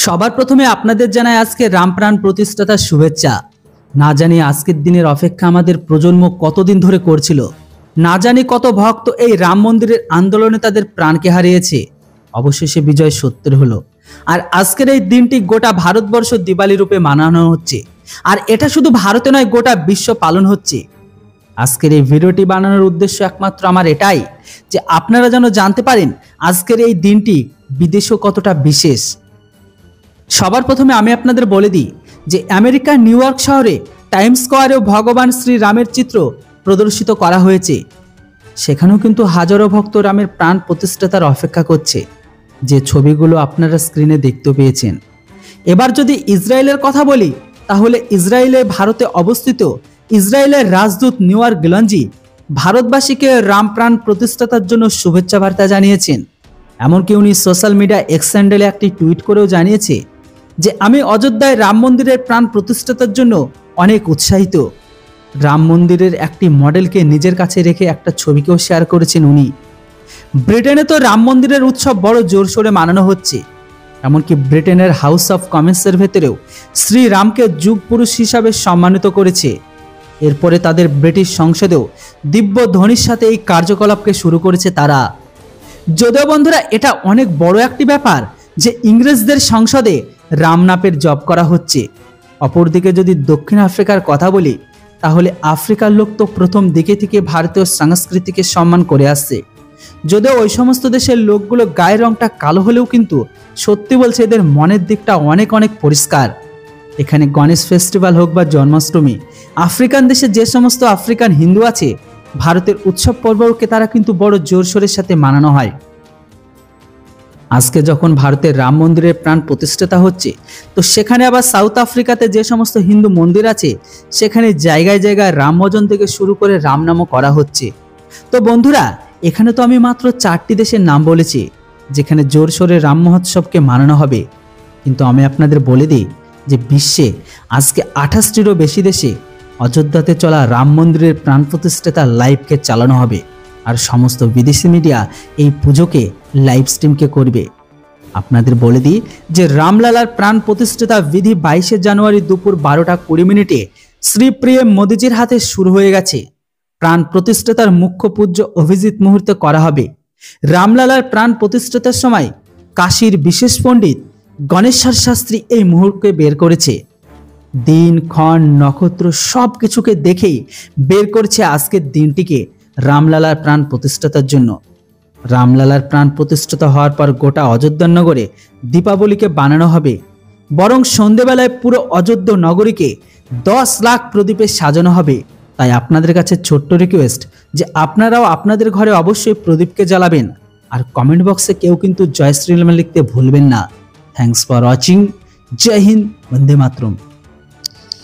সবার প্রথমে আপনাদের জানাই আজকে রামপ্রাণ প্রতিষ্ঠাতার শুভেচ্ছা। না জানি আজকের দিনের অপেক্ষা আমাদের প্রজন্ম কতদিন ধরে করছিল। না জানি কত ভক্ত এই রাম মন্দিরের আন্দোলনে তাদের প্রাণকে হারিয়েছে। অবশেষে বিজয় সত্যের হলো। আর আজকের এই দিনটি গোটা ভারতবর্ষ দিওয়ালি রূপে মানানো হচ্ছে। আর এটা শুধু ভারতে নয়, গোটা বিশ্ব পালন হচ্ছে। আজকের এই ভিডিওটি বানানোর উদ্দেশ্য একমাত্র আমার এটাই যে আপনারা যেন জানতে পারেন আজকের এই দিনটি বিদেশেও কতটা বিশেষ। সবার প্রথমে আমি আপনাদের বলে দিই যে আমেরিকার নিউ ইয়র্ক শহরে টাইমস স্কোয়ারেও ভগবান শ্রীরামের চিত্র প্রদর্শিত করা হয়েছে। সেখানেও কিন্তু হাজারো ভক্ত রামের প্রাণ প্রতিষ্ঠাতার অপেক্ষা করছে, যে ছবিগুলো আপনারা স্ক্রিনে দেখতে পেয়েছেন। এবার যদি ইসরায়েলের কথা বলি, তাহলে ইসরায়েলে ভারতে অবস্থিত ইসরায়েলের রাজদূত নিউয়ার গিলঞ্জি ভারতবাসীকে রাম প্রাণ প্রতিষ্ঠাতার জন্য শুভেচ্ছা বার্তা জানিয়েছেন। এমনকি উনি সোশ্যাল মিডিয়া এক্স হ্যান্ডেলে একটি টুইট করেও জানিয়েছে যে আমি অযোধ্যায় রাম মন্দিরের প্রাণ প্রতিষ্ঠাতার জন্য অনেক উৎসাহিত। রাম মন্দিরের একটি মডেলকে নিজের কাছে রেখে একটা ছবিকেও শেয়ার করেছেন উনি। ব্রিটেনে তো রাম মন্দিরের উৎসব বড় জোরসোরে মানানো হচ্ছে। এমনকি ব্রিটেনের হাউস অফ কমন্সের ভেতরেও শ্রীরামকে যুগ পুরুষ হিসাবে সম্মানিত করেছে। এরপরে তাদের ব্রিটিশ সংসদেও দিব্য ধ্বনির সাথে এই কার্যকলাপকে শুরু করেছে তারা। যদিও বন্ধুরা এটা অনেক বড় একটি ব্যাপার যে ইংরেজদের সংসদে রামনাপের জপ করা হচ্ছে। অপরদিকে যদি দক্ষিণ আফ্রিকার কথা বলি, তাহলে আফ্রিকার লোক তো প্রথম দিকে থেকে ভারতীয় সংস্কৃতিকে সম্মান করে আসছে। যদিও ওই সমস্ত দেশের লোকগুলো গায়ের রংটা কালো হলেও কিন্তু সত্যি বলছে এদের মনের দিকটা অনেক অনেক পরিষ্কার। এখানে গণেশ ফেস্টিভ্যাল হোক বা জন্মাষ্টমী, আফ্রিকান দেশে যে সমস্ত আফ্রিকান হিন্দু আছে, ভারতের উৎসব পর্বকে তারা কিন্তু বড় জোরসোরের সাথে মানানো হয়। আজকে যখন ভারতের রাম মন্দিরের প্রাণ প্রতিষ্ঠাতা হচ্ছে, তো সেখানে আবার সাউথ আফ্রিকাতে যে সমস্ত হিন্দু মন্দির আছে, সেখানে জায়গায় জায়গায় রাম ভজন থেকে শুরু করে রাম নামও করা হচ্ছে। তো বন্ধুরা, এখানে তো আমি মাত্র 4টি দেশের নাম বলেছি যেখানে জোরসোরে রাম মহোৎসবকে মানানো হবে, কিন্তু আমি আপনাদের বলে দিই যে বিশ্বে আজকে 28টিরও বেশি দেশে অযোধ্যাতে চলা রাম মন্দিরের প্রাণ প্রতিষ্ঠাতা লাইভকে চালানো হবে। আর সমস্ত বিদেশি মিডিয়া এই পুজোকে লাইভ স্ট্রিমকে করবে। আপনাদের বলে দিই যে রামলালার প্রাণ প্রতিষ্ঠাতা বিধি 22শে জানুয়ারি দুপুর 12:20 শ্রী প্রিএম মোদীজির হাতে শুরু হয়ে গেছে। প্রাণ প্রতিষ্ঠাতার মুখ্য পূজ্য অভিজিৎ মুহূর্তে করা হবে। রামলালার প্রাণ প্রতিষ্ঠাতার সময় কাশীর বিশেষ পণ্ডিত গণেশ্বর শাস্ত্রী এই মুহূর্তকে বের করেছে। দিন ক্ষণ নক্ষত্র সব কিছুকে দেখেই বের করেছে আজকের দিনটিকে রামলালার প্রাণ প্রতিষ্ঠাতার জন্য। রামলালার প্রাণ প্রতিষ্ঠাতা হওয়ার পর গোটা অযোধ্যা নগরে দীপাবলিকে বানানো হবে। বরং সন্ধেবেলায় পুরো অযোধ্যা নগরীকে 10 লাখ প্রদীপে সাজানো হবে। তাই আপনাদের কাছে ছোট্ট রিকোয়েস্ট যে আপনারাও আপনাদের ঘরে অবশ্যই প্রদীপকে জ্বালাবেন। আর কমেন্ট বক্সে কেউ কিন্তু জয় শ্রীরাম লিখতে ভুলবেন না। Thanks for watching. জয় হিন্দ, বন্দে মাতরম।